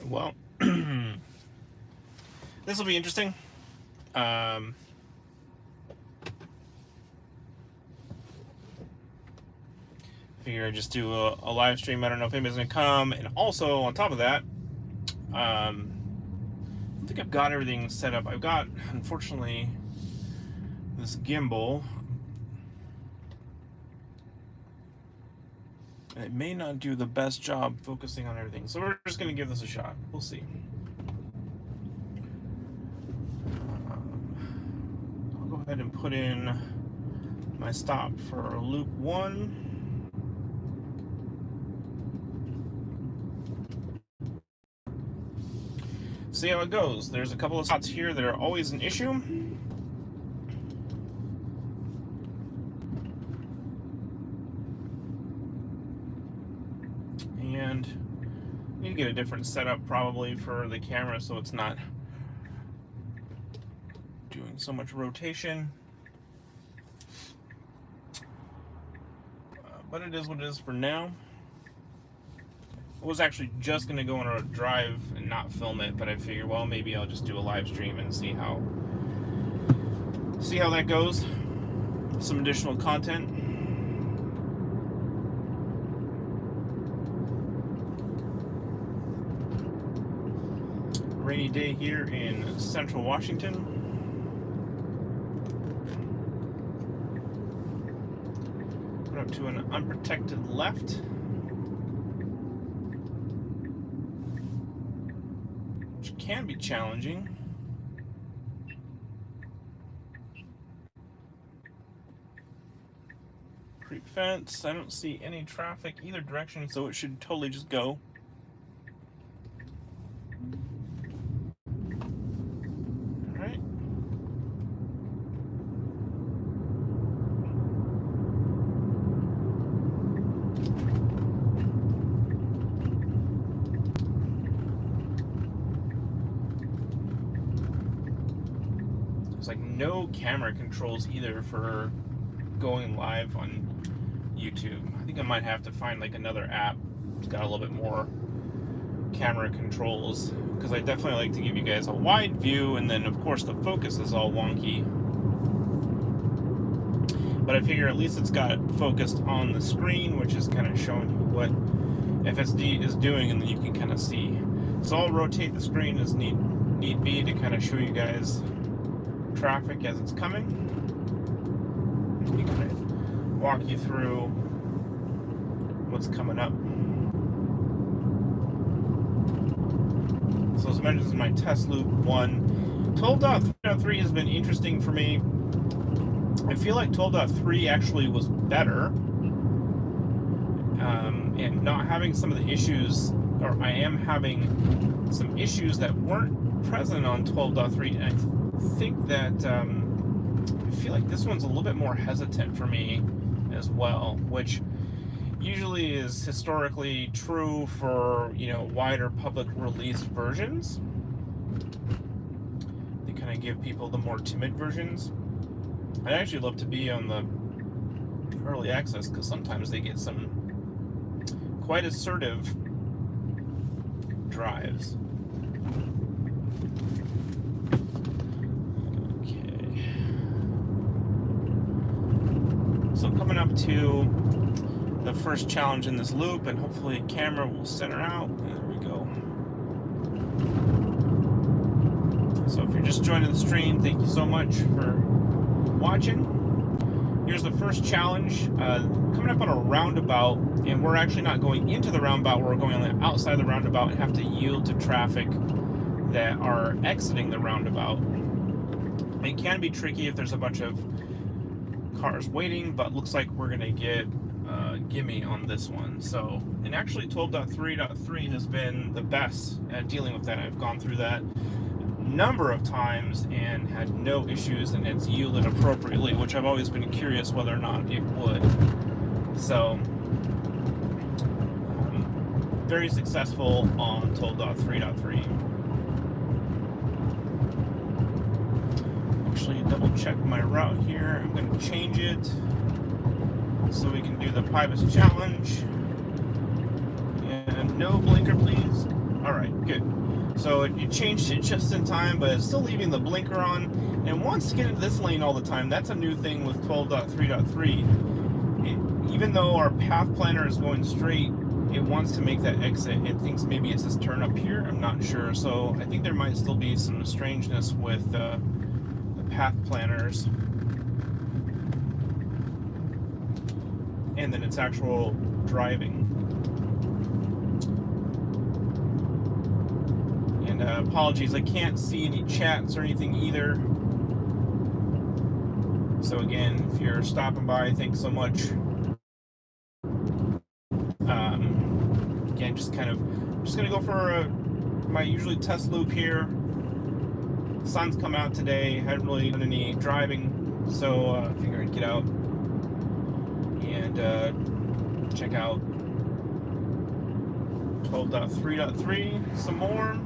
Well, this will be interesting. Figure I'd just do a live stream. I don't know if anybody's gonna come. And also on top of that, I don't think I've got everything set up. I've got, unfortunately, this gimbal. It may not do the best job focusing on everything, so we're just going to give this a shot. We'll see. I'll go ahead and put in my stop for loop 1. See how it goes. There's a couple of spots here that are always an issue. And need to get a different setup probably for the camera so it's not doing so much rotation. But it is what it is for now. I was actually just going to go on a drive and not film it, but I figured, well, maybe I'll just do a live stream and see how that goes. Some additional content. Rainy day here in central Washington. Put up to an unprotected left, which can be challenging. Creep fence. I don't see any traffic either direction, so it should totally just go. Like no camera controls either for going live on YouTube. I think I might have to find like another app that's got a little bit more camera controls, because I definitely like to give you guys a wide view, and then of course the focus is all wonky. But I figure at least it's got it focused on the screen, which is kind of showing you what FSD is doing, and then you can kind of see. So I'll rotate the screen as need be to kind of show you guys traffic as it's coming. We kind of walk you through what's coming up. So as mentioned, this is my test loop 1. 12.3 has been interesting for me. I feel like 12.3 actually was better, and not having some of the issues, or I am having some issues that weren't present on 12.3. And I think that I feel like this one's a little bit more hesitant for me as well, which usually is historically true for, you know, wider public release versions. They kind of give people the more timid versions. I'd actually love to be on the early access, because sometimes they get some quite assertive drives. So coming up to the first challenge in this loop, and hopefully the camera will center out. There we go. So if you're just joining the stream, thank you so much for watching. Here's the first challenge, coming up on a roundabout, and we're actually not going into the roundabout, we're going on the outside of the roundabout and have to yield to traffic that are exiting the roundabout. It can be tricky if there's a bunch of cars waiting, but looks like we're gonna get gimme on this one. So, and actually 12.3.3 has been the best at dealing with that. I've gone through that a number of times and had no issues, and it's yielded appropriately, which I've always been curious whether or not it would. So very successful on 12.3.3. Actually, double check my route here. I'm going to change it so we can do the Pybus challenge. And no blinker, please. All right, good. So it changed it just in time, but it's still leaving the blinker on. And it wants to get into this lane all the time. That's a new thing with 12.3.3. Even though our path planner is going straight, it wants to make that exit. It thinks maybe it's this turn up here. I'm not sure. So I think there might still be some strangeness with the path planners. And then its actual driving. And apologies, I can't see any chats or anything either. So again, if you're stopping by, thanks so much. Again, just gonna go for my usually test loop here. The sun's come out today. Haven't really done any driving, so I figured I'd get out and check out 12.3.3 some more,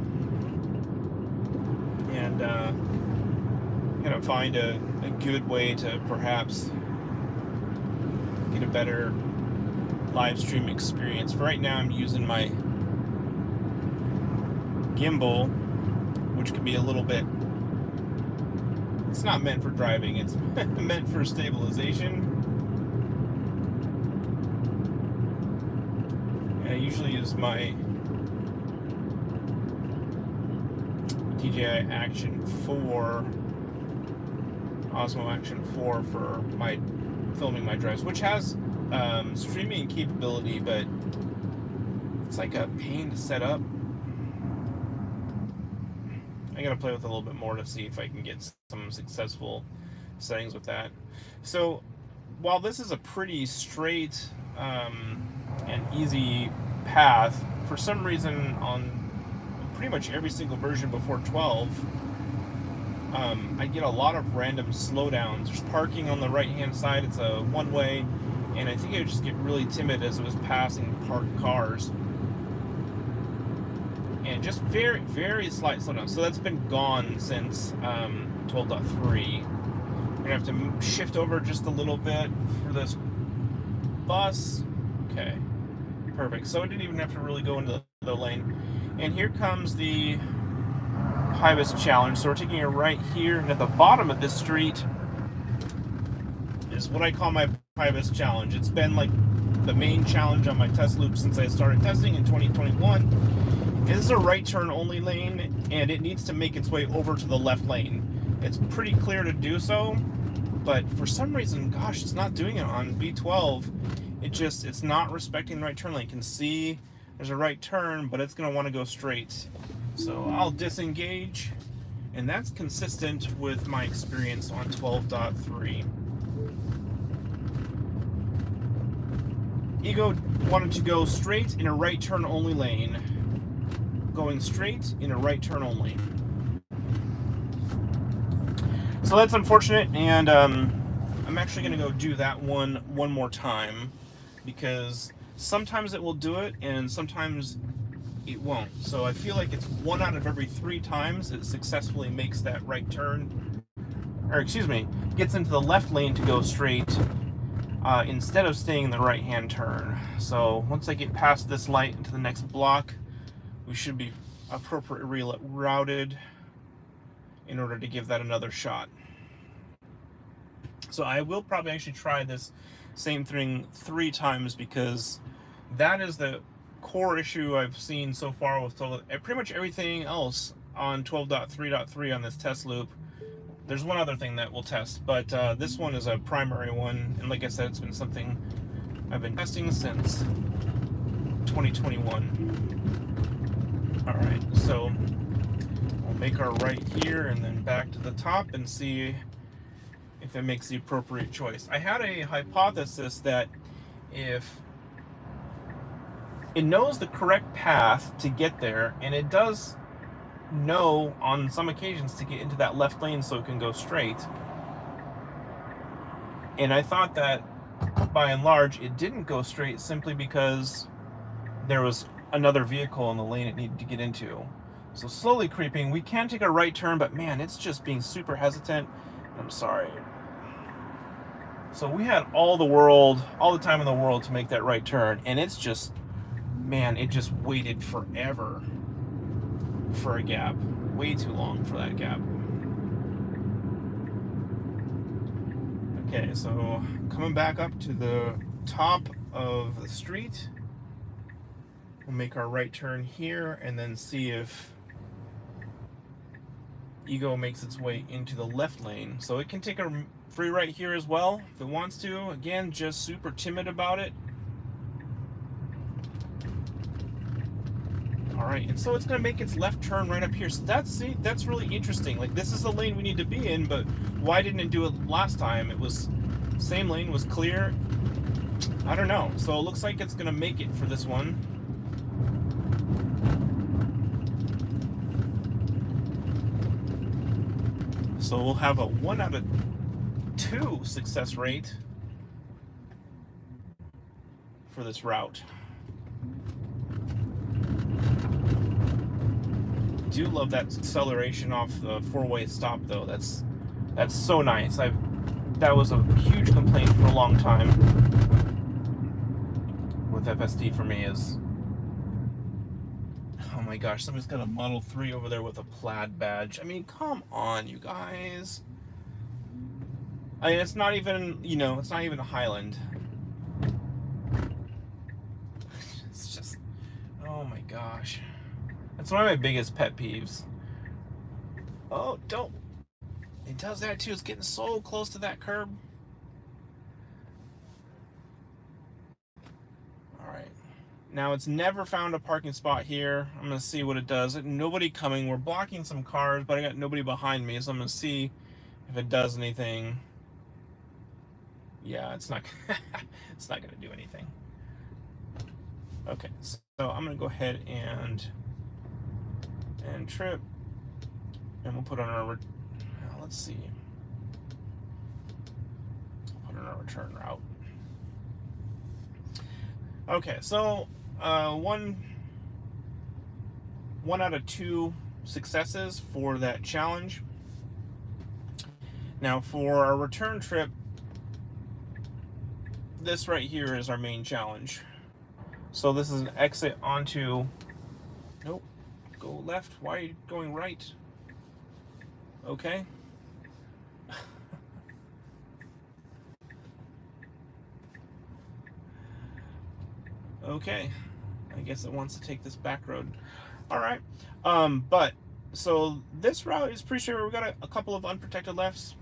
and kind of find a good way to perhaps get a better live stream experience. For right now, I'm using my gimbal, which can be a little bit, it's not meant for driving, it's meant for stabilization. And I usually use my DJI Action 4, Osmo Action 4 for my filming my drives, which has streaming capability, but it's like a pain to set up. I gotta play with it a little bit more to see if I can get some successful settings with that. So while this is a pretty straight and easy path, for some reason on pretty much every single version before 12, I get a lot of random slowdowns. There's parking on the right hand side, it's a one-way, and I think I would just get really timid as it was passing parked cars. And just very, very slight slowdown. So that's been gone since 12.3. I'm gonna have to shift over just a little bit for this bus. Okay, perfect. So I didn't even have to really go into the lane. And here comes the High-Vis challenge. So we're taking a right here, and at the bottom of this street is what I call my High-Vis challenge. It's been like the main challenge on my test loop since I started testing in 2021. This is a right turn only lane, and it needs to make its way over to the left lane. It's pretty clear to do so, but for some reason, gosh, it's not doing it on V12. It's not respecting the right turn lane. You can see there's a right turn, but it's gonna wanna go straight. So I'll disengage, and that's consistent with my experience on 12.3. Ego wanted to go straight in a right turn only lane. Going straight in a right turn only. So that's unfortunate, and I'm actually going to go do that one more time, because sometimes it will do it and sometimes it won't. So I feel like it's 1 out of every 3 times it successfully makes that right turn, or excuse me, gets into the left lane to go straight instead of staying in the right hand turn. So once I get past this light into the next block, we should be appropriately routed in order to give that another shot. So I will probably actually try this same thing 3 times, because that is the core issue I've seen so far with pretty much everything else on 12.3.3 on this test loop. There's one other thing that we'll test, but this one is a primary one, and like I said, it's been something I've been testing since 2021. Alright, so we'll make our right here and then back to the top and see if it makes the appropriate choice. I had a hypothesis that if it knows the correct path to get there, and it does know on some occasions to get into that left lane so it can go straight, and I thought that by and large it didn't go straight simply because there was another vehicle in the lane it needed to get into. So slowly creeping, we can take a right turn, but man, it's just being super hesitant. I'm sorry. So we had all the time in the world to make that right turn, and it's just, man, it just waited forever. for a gap. Way too long for that gap. Okay, so coming back up to the top of the street, we'll make our right turn here and then see if Ego makes its way into the left lane. So it can take a free right here as well if it wants to. Again, just super timid about it. All right, and so it's gonna make its left turn right up here. So that's really interesting. Like, this is the lane we need to be in, but why didn't it do it last time? It was same lane, was clear. I don't know. So it looks like it's gonna make it for this one. So we'll have a 1 out of 2 success rate for this route. Do love that acceleration off the 4-way stop though. That's so nice. That was a huge complaint for a long time with FSD for me is, oh my gosh, somebody's got a Model 3 over there with a plaid badge. I mean, come on, you guys. I mean, it's not even, it's not even a Highland. It's just, oh my gosh. That's one of my biggest pet peeves. Oh, don't. It does that too. It's getting so close to that curb. All right. Now it's never found a parking spot here. I'm going to see what it does. Nobody coming. We're blocking some cars, but I got nobody behind me, so I'm going to see if it does anything. Yeah, it's not it's not going to do anything. Okay, so I'm going to go ahead and trip, and we'll put on our, let's see, put on our return route. Okay, so 1 out of 2 successes for that challenge. Now for our return trip, this right here is our main challenge. So this is an exit onto, nope, go left. Why are you going right? Okay. Okay. I guess it wants to take this back road. All right. But so this route is pretty sure we got a couple of unprotected lefts.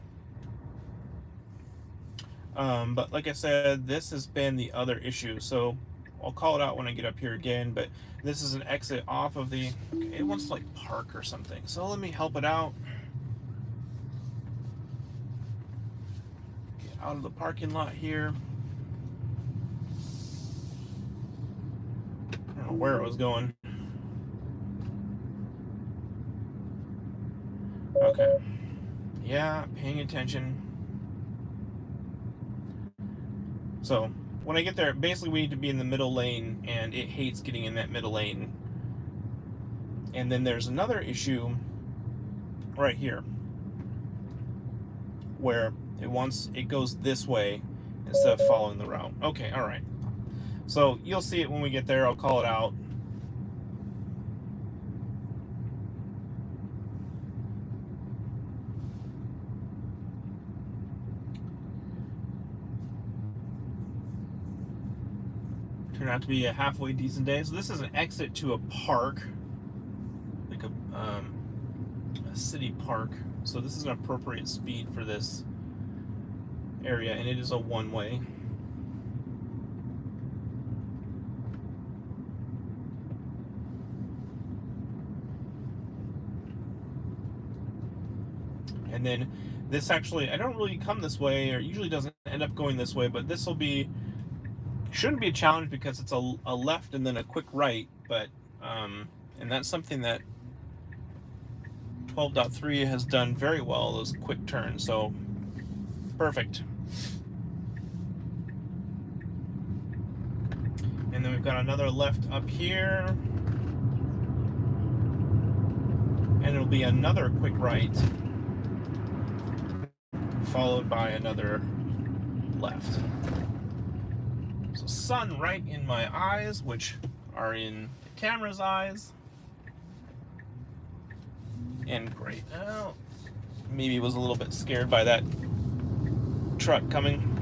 But like I said, this has been the other issue. So I'll call it out when I get up here again, but this is an exit off of the, okay, it wants to like park or something. So let me help it out. Get out of the parking lot here. I don't know where it was going. Okay. Yeah, paying attention. So when I get there, basically we need to be in the middle lane, and it hates getting in that middle lane. And then there's another issue right here where it goes this way instead of following the route. Okay, all right. So you'll see it when we get there. I'll call it out. Turned out to be a halfway decent day. So this is an exit to a park, like a city park. So this is an appropriate speed for this area, and it is a one-way. And then this actually, I don't really come this way, or usually doesn't end up going this way, but this will be, shouldn't be a challenge because it's a left and then a quick right, but and that's something that 12.3 has done very well, those quick turns. So perfect. And then we've got another left up here, and it'll be another quick right followed by another left. So sun right in my eyes, which are in the camera's eyes. and great. Oh, maybe was a little bit scared by that truck coming.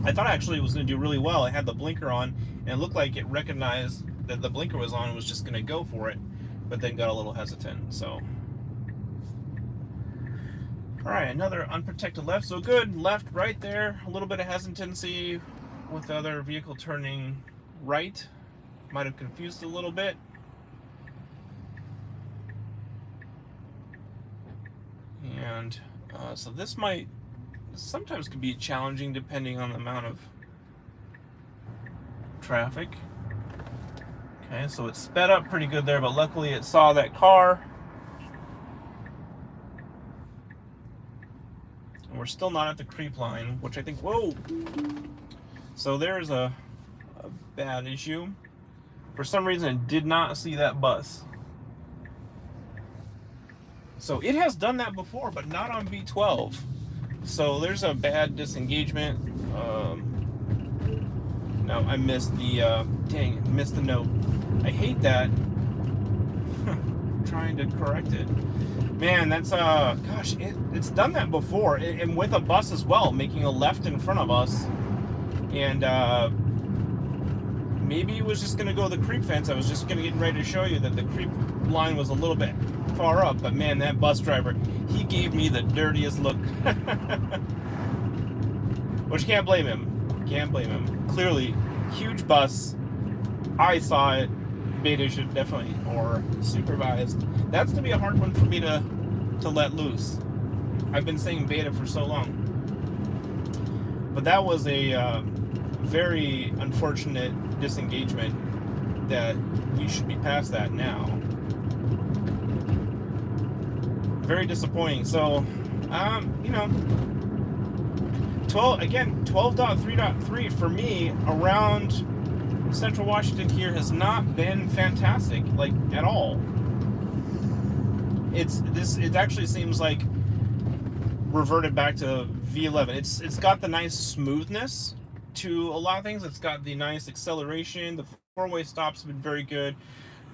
I thought actually it was going to do really well. I had the blinker on, and it looked like it recognized that the blinker was on and was just going to go for it, but then got a little hesitant. So, all right, another unprotected left. So good, left, right there. A little bit of hesitancy with the other vehicle turning right. Might have confused a little bit. And so this might sometimes could be challenging depending on the amount of traffic. Okay, so it sped up pretty good there, but luckily it saw that car. And we're still not at the creep line, which I think, whoa! So there's a bad issue. For some reason, it did not see that bus. So it has done that before, but not on V12. So there's a bad disengagement. No, I missed the, dang it, missed the note. I hate that. Trying to correct it. Man, that's, gosh, it's done that before. And with a bus as well, making a left in front of us. And, maybe it was just going to go the creep fence. I was just going to get ready to show you that the creep line was a little bit far up. But man, that bus driver, he gave me the dirtiest look. Which can't blame him. Can't blame him. Clearly, huge bus. I saw it. Beta should definitely, or supervised. That's going to be a hard one for me to let loose. I've been saying beta for so long. But that was a very unfortunate disengagement that we should be past that now. Very disappointing. So, you know, 12.3.3 for me around Central Washington here has not been fantastic, like at all. It actually seems like reverted back to V11. It's got the nice smoothness to a lot of things. It's got the nice acceleration. The four-way stops have been very good.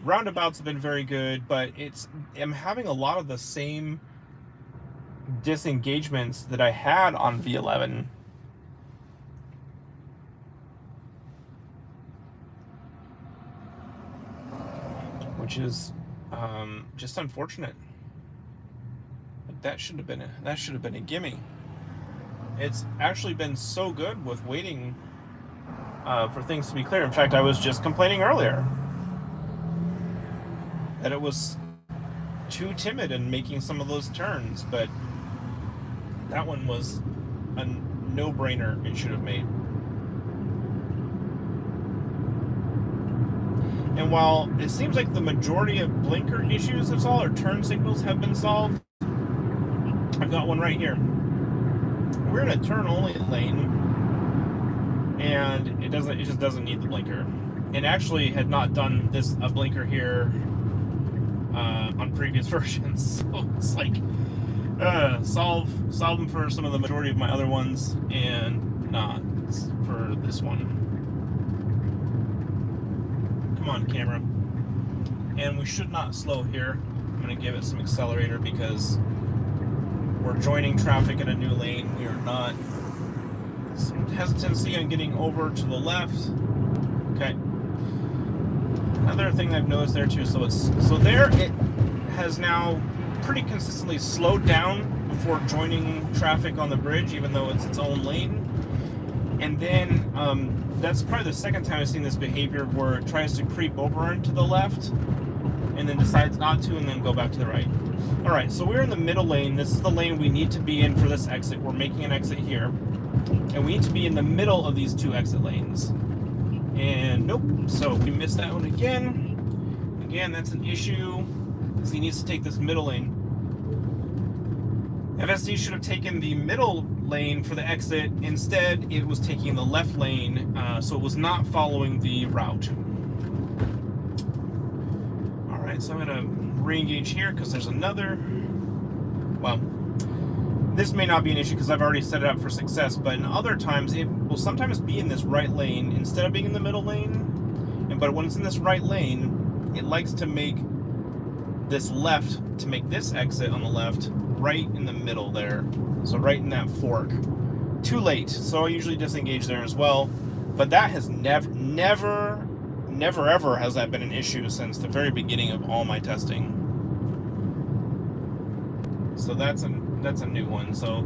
Roundabouts have been very good, but I'm having a lot of the same disengagements that I had on V11. Which is just unfortunate. Like that should have been a gimme. It's actually been so good with waiting for things to be clear. In fact, I was just complaining earlier that it was too timid in making some of those turns, but that one was a no-brainer it should have made. And while it seems like the majority of blinker issues have solved, or turn signals have been solved, I've got one right here. We're in a turn-only lane, and it just doesn't need the blinker. It actually had not done a blinker here on previous versions, so it's like solve them for some of the majority of my other ones, and not for this one. Come on, camera. And we should not slow here. I'm going to give it some accelerator because we're joining traffic in a new lane. We are not. Some hesitancy on getting over to the left. Okay. Another thing I've noticed there too. So there it has now pretty consistently slowed down before joining traffic on the bridge, even though it's its own lane. And then that's probably the second time I've seen this behavior where it tries to creep over into the left and then decides not to and then go back to the right. All right, so we're in the middle lane. This is the lane we need to be in for this exit. We're making an exit here. And we need to be in the middle of these two exit lanes. And nope, so we missed that one again. Again, that's an issue because he needs to take this middle lane. FSD should have taken the middle lane for the exit. Instead, it was taking the left lane, so it was not following the route. All right, so I'm going to re-engage here because there's another. Well, this may not be an issue because I've already set it up for success, but in other times, it will sometimes be in this right lane instead of being in the middle lane. But when it's in this right lane, it likes to make this left to make this exit on the left right in the middle there. So right in that fork. Too late. So I usually disengage there as well. But that has never ever has that been an issue since the very beginning of all my testing. So that's a new one. So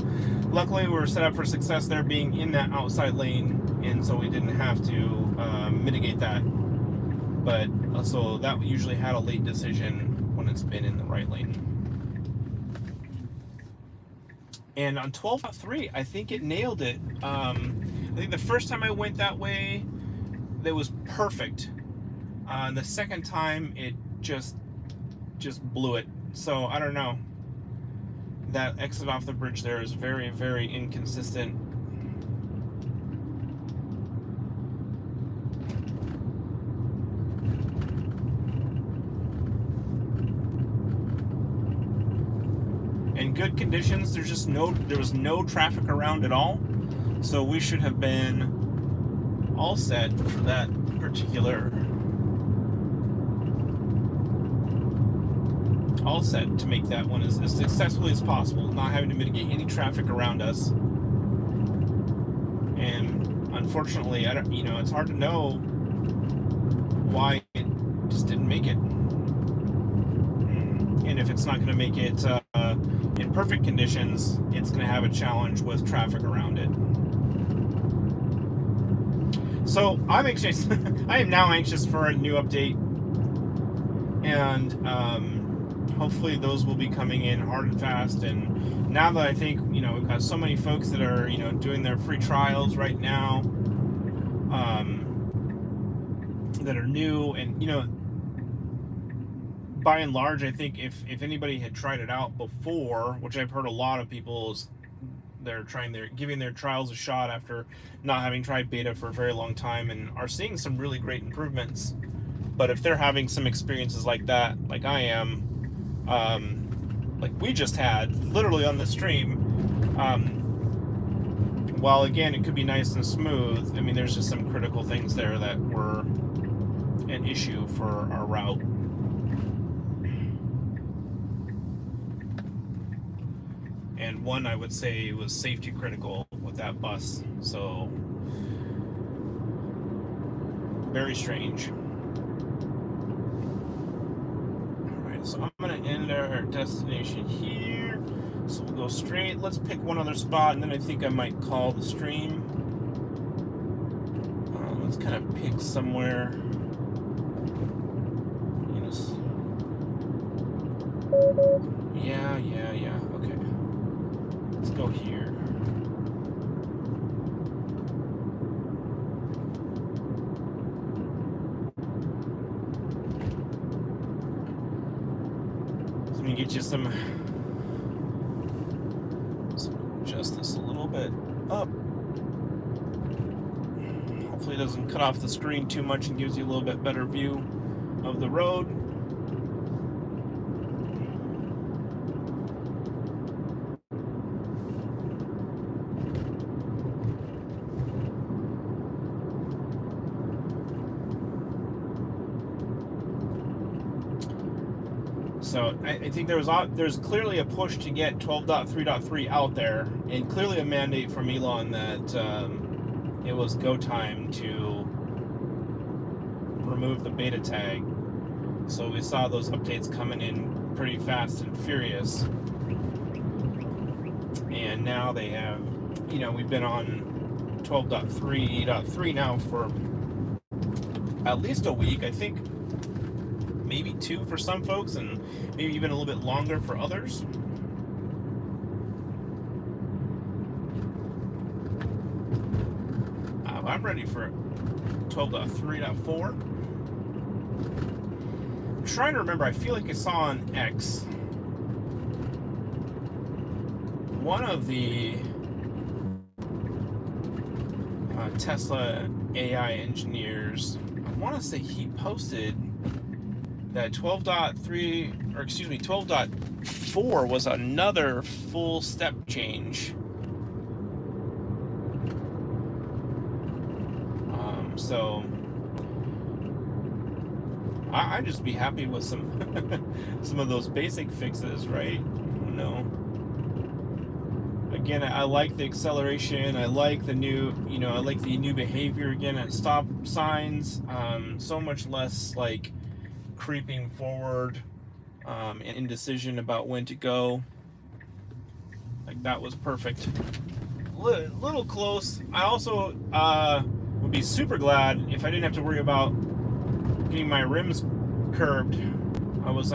luckily we were set up for success there, being in that outside lane, and so we didn't have to mitigate that. But so that usually had a late decision when it's been in the right lane. And on 12.3, I think it nailed it. I think the first time I went that way, that was perfect. The second time, it just blew it. So I don't know. That exit off the bridge there is very, very inconsistent. In good conditions, there was no traffic around at all, so we should have been all set for that particular. All set to make that one as successfully as possible, not having to mitigate any traffic around us. And unfortunately, I don't, it's hard to know why it just didn't make it. And if it's not going to make it in perfect conditions, it's going to have a challenge with traffic around it. So I'm anxious. I am now anxious for a new update, and hopefully those will be coming in hard and fast. And now that I think, we've got so many folks that are, doing their free trials right now, that are new, and, by and large, I think if anybody had tried it out before, which I've heard a lot of people, is they're giving their trials a shot after not having tried beta for a very long time, and are seeing some really great improvements. But if they're having some experiences like that, like I am, like we just had, literally on the stream, while again it could be nice and smooth, I mean, there's just some critical things there that were an issue for our route. And one, I would say, was safety critical with that bus. So, very strange. Alright, so I'm going to end our destination here. So we'll go straight. Let's pick one other spot, and then I think I might call the stream. Let's kind of pick somewhere. Yeah. Okay. Let's go here. So let me get you some. Adjust this a little bit up. Hopefully it doesn't cut off the screen too much and gives you a little bit better view of the road. So I think there's clearly a push to get 12.3.3 out there, and clearly a mandate from Elon that it was go time to remove the beta tag. So we saw those updates coming in pretty fast and furious, and now they have, we've been on 12.3.3 now for at least a week, I think. Maybe 2 for some folks, and maybe even a little bit longer for others. I'm ready for 12.3.4. I'm trying to remember, I feel like I saw on X one of the Tesla AI engineers, I want to say he posted that 12.4 was another full step change. So I'd just be happy with some of those basic fixes, right? No. Again, I like the acceleration. I like the new, I like the new behavior again at stop signs. So much less like creeping forward, and indecision about when to go. Like that was perfect. Little close. I also would be super glad if I didn't have to worry about getting my rims curbed. I was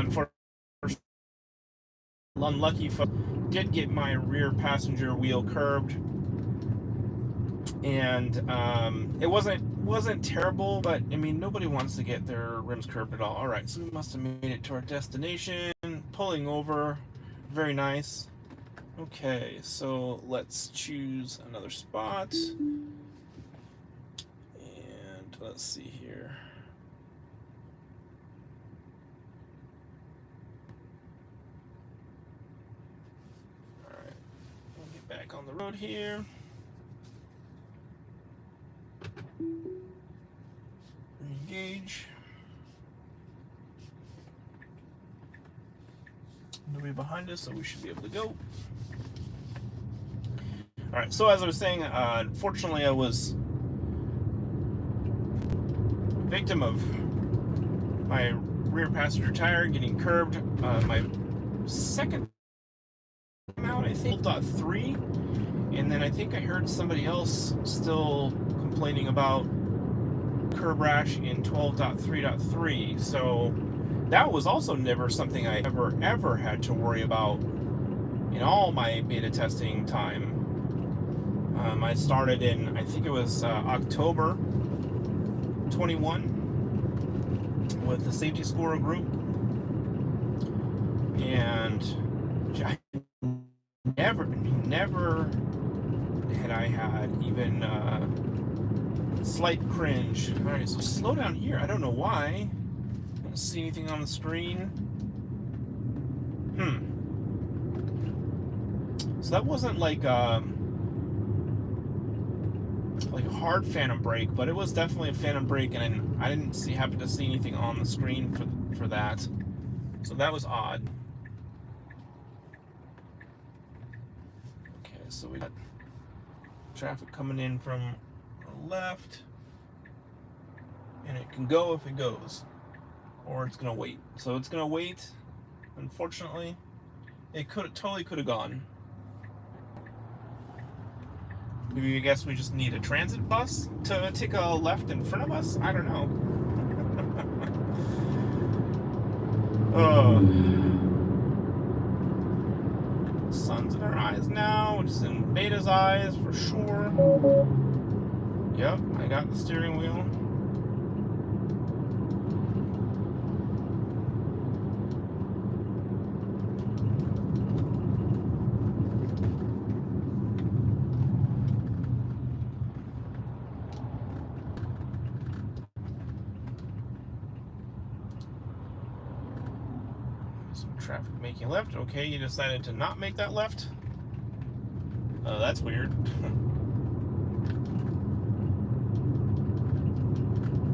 unlucky if I did get my rear passenger wheel curbed, and it wasn't terrible, but I mean nobody wants to get their rims curbed at all. All right, so we must have made it to our destination. Pulling over, very nice. Okay, so let's choose another spot, and let's see here. All right, we'll get back on the road here. Engage. Nobody behind us, so we should be able to go. All right, so as I was saying, unfortunately I was a victim of my rear passenger tire getting curbed. My second time out, I think, 12.3, and then I think I heard somebody else still complaining about curb rash in 12.3.3, so that was also never something I ever had to worry about in all my beta testing time. I started in, I think it was October 21 with the Safety Score group, and I never had I had even slight cringe. All right, so slow down here. I don't know why. I don't see anything on the screen. So that wasn't like a hard phantom brake, but it was definitely a phantom brake, and I didn't happen to see anything on the screen for that. So that was odd. Okay, so we got traffic coming in from the left, and it can go if it goes, or it's gonna wait. So it's gonna wait. Unfortunately, it totally could have gone. Maybe I guess we just need a transit bus to take a left in front of us. I don't know. Sun's in our eyes now, which is in Beta's eyes for sure. Yep, I got the steering wheel. Traffic making left. Okay, you decided to not make that left. That's weird.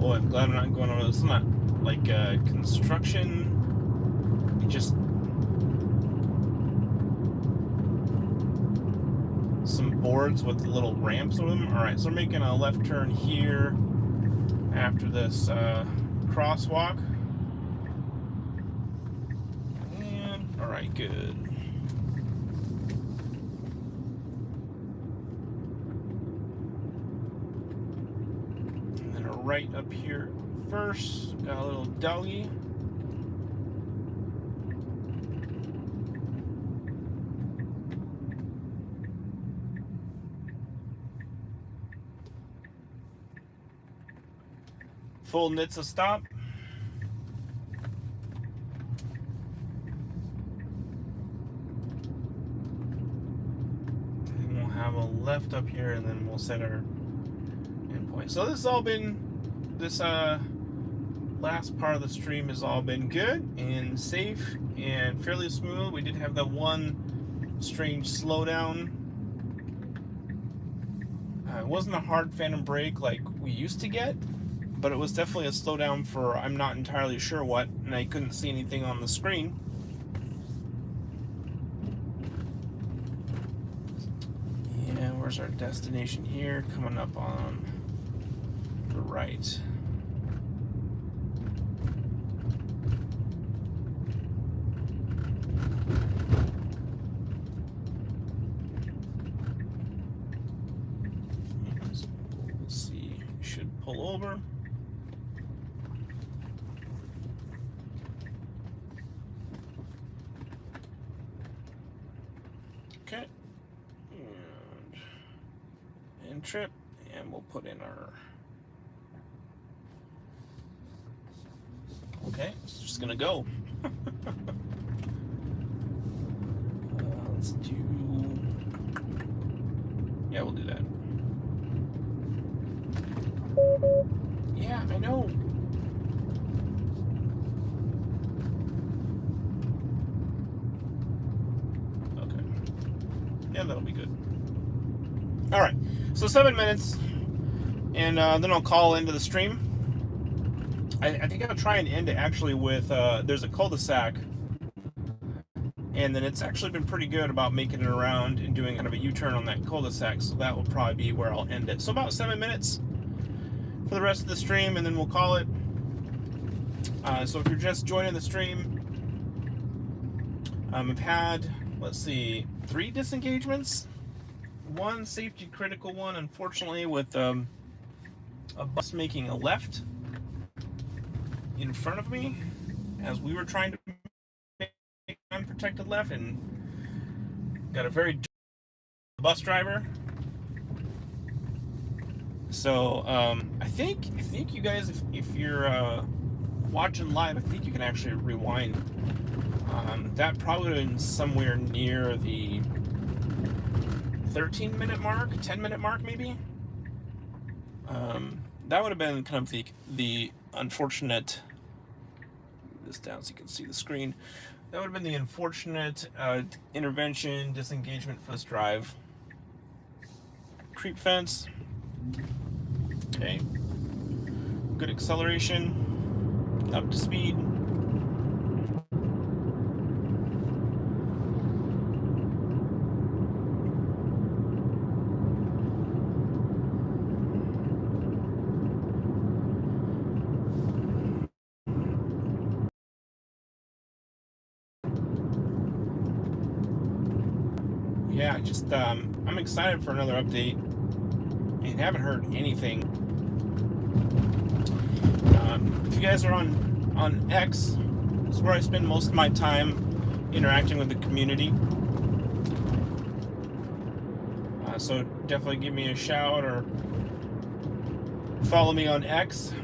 Boy, I'm glad I'm not going on. It's not like construction. It just some boards with little ramps on them. All right, so we're making a left turn here after this crosswalk. Alright, good. And then a right up here first. Got a little doggy. Full NHTSA stop. Have a left up here, and then we'll set our endpoint. So this has all been, this last part of the stream has all been good and safe and fairly smooth. We did have that one strange slowdown. It wasn't a hard phantom brake like we used to get, but it was definitely a slowdown for I'm not entirely sure what, and I couldn't see anything on the screen. And where's our destination here? Coming up on the right. Let's see, should pull over. Okay, and trip, and we'll put in our, okay, it's just gonna go. Let's do, yeah, we'll do that. Yeah, I know. Okay. Yeah, that'll be good. All right, so 7 minutes, and then I'll call into the stream. I think I'll try and end it actually with, there's a cul-de-sac, and then it's actually been pretty good about making it around and doing kind of a U-turn on that cul-de-sac, so that will probably be where I'll end it. So about 7 minutes for the rest of the stream, and then we'll call it. So if you're just joining the stream, I've had, let's see, 3 disengagements. One safety critical one, unfortunately, with a bus making a left in front of me as we were trying to make an unprotected left, and got a very bus driver. So I think you guys, if you're watching live, I think you can actually rewind. That probably would have been somewhere near the 13-minute mark, 10-minute mark maybe. That would have been kind of the unfortunate, this down so you can see the screen. That would have been the unfortunate intervention, disengagement for this drive. Creep fence. Okay. Good acceleration. Up to speed. Yeah, just I'm excited for another update, and haven't heard anything. If you guys are on X, this is where I spend most of my time interacting with the community. So definitely give me a shout or follow me on X.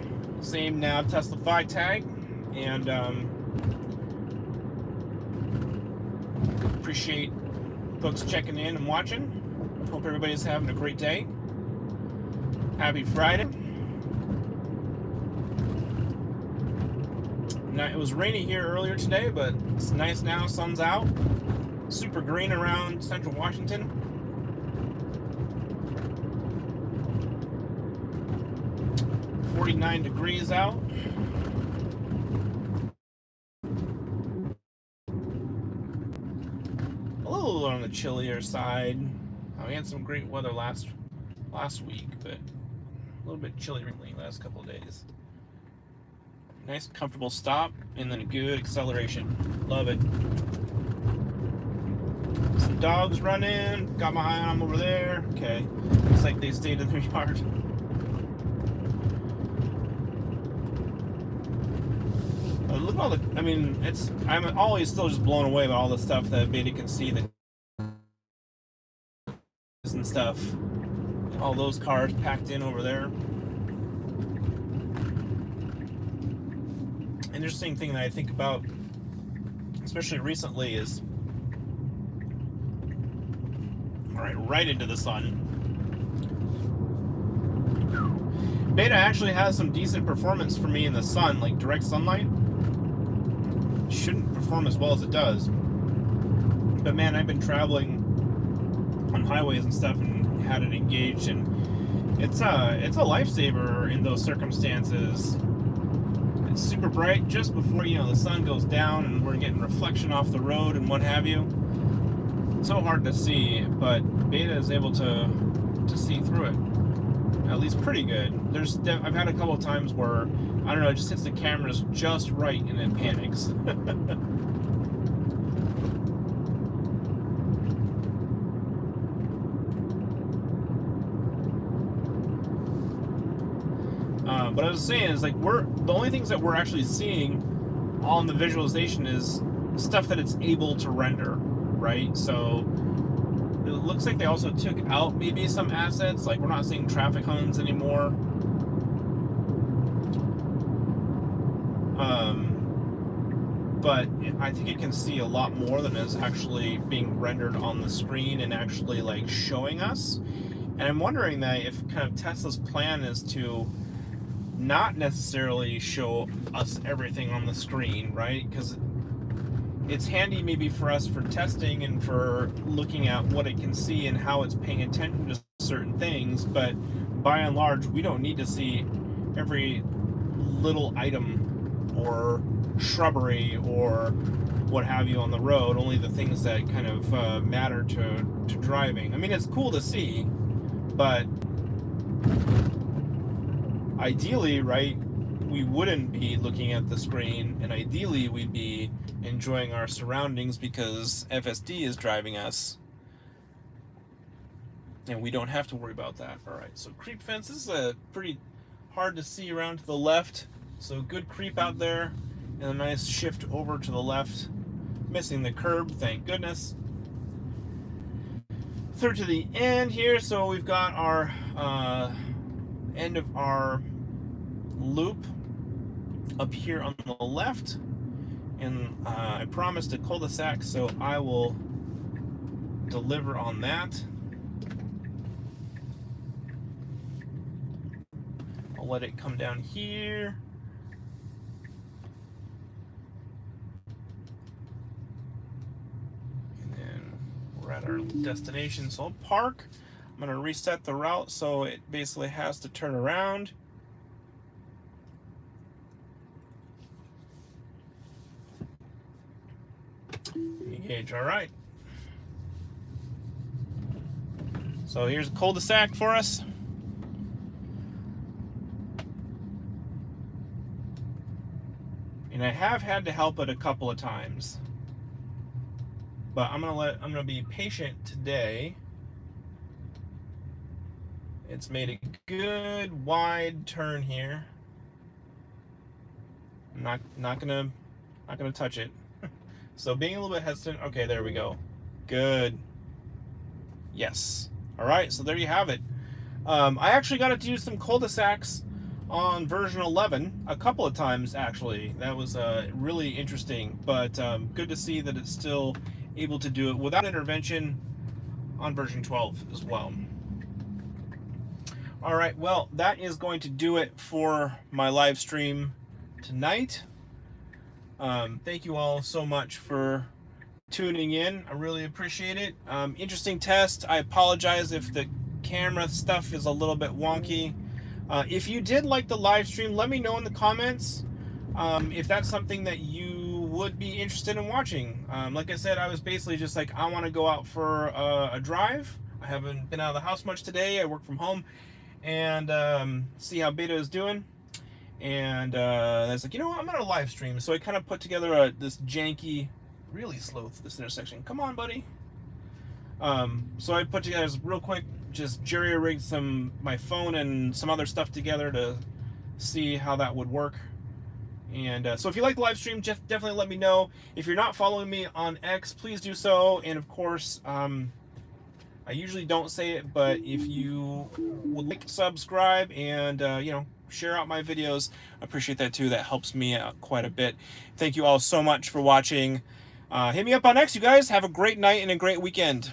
Same now, Teslafy tag, and appreciate folks checking in and watching. Hope everybody's having a great day. Happy Friday. Now, it was rainy here earlier today, but it's nice now. Sun's out. Super green around central Washington. .49 degrees out. A little on the chillier side. We had some great weather last week, but a little bit chilly recently last couple of days. Nice comfortable stop, and then a good acceleration. Love it. Some dogs running. Got my eye on them over there. Okay. Looks like they stayed in their yard. Look at all the, I mean, I'm always still just blown away by all the stuff that Beta can see, that and stuff. All those cars packed in over there. Interesting thing that I think about, especially recently, is right into the sun. Beta actually has some decent performance for me in the sun, like direct sunlight. Shouldn't perform as well as it does, but man, I've been traveling on highways and stuff and had it engaged, and It's a lifesaver in those circumstances. It's super bright just before, you know, the sun goes down and we're getting reflection off the road and what have you. It's so hard to see, but Beta is able to see through it. At least pretty good. I've had a couple of times where, I don't know, it just hits the cameras just right and it panics. But I was saying is like the only things that we're actually seeing on the visualization is stuff that it's able to render, right? So it looks like they also took out maybe some assets, like we're not seeing traffic cones anymore. But I think it can see a lot more than is actually being rendered on the screen and actually like showing us. And I'm wondering that if kind of Tesla's plan is to not necessarily show us everything on the screen, right? Because it's handy maybe for us for testing and for looking at what it can see and how it's paying attention to certain things, but by and large we don't need to see every little item or shrubbery or what have you on the road, only the things that kind of matter to driving. I mean, it's cool to see, but ideally, right, we wouldn't be looking at the screen, and ideally we'd be enjoying our surroundings because FSD is driving us and we don't have to worry about that. All right, so creep fence. This is pretty hard to see around to the left, so good creep out there and a nice shift over to the left. Missing the curb, thank goodness. Third to the end here, so we've got our end of our loop up here on the left, and I promised a cul-de-sac, so I will deliver on that. I'll let it come down here. And then we're at our destination, so I'll park. I'm going to reset the route so it basically has to turn around. Engage, all right. So here's a cul-de-sac for us. And I have had to help it a couple of times, but I'm gonna be patient today. It's made a good wide turn here. I'm not gonna touch it. So being a little bit hesitant. Okay, there we go. Good. Yes. All right, so there you have it. I actually got to do some cul-de-sacs on version 11 a couple of times, actually. That was really interesting, but good to see that it's still able to do it without intervention on version 12 as well. All right, well, that is going to do it for my live stream tonight. Thank you all so much for tuning in. I really appreciate it. Interesting test. I apologize if the camera stuff is a little bit wonky. If you did like the live stream, let me know in the comments if that's something that you would be interested in watching. Like I said, I was basically just like, I want to go out for a drive. I haven't been out of the house much today. I work from home, and see how Beta is doing. And I was like, you know what, I'm gonna live stream. So I kind of put together this janky, really slow this intersection. Come on, buddy. So I put together real quick, just jerry-rigged my phone and some other stuff together to see how that would work. And so if you like the live stream, definitely let me know. If you're not following me on X, please do so. And of course, I usually don't say it, but if you would like to subscribe and you know, share out my videos, I appreciate that too. That helps me out quite a bit. Thank you all so much for watching. Hit me up on X, you guys. Have a great night and a great weekend.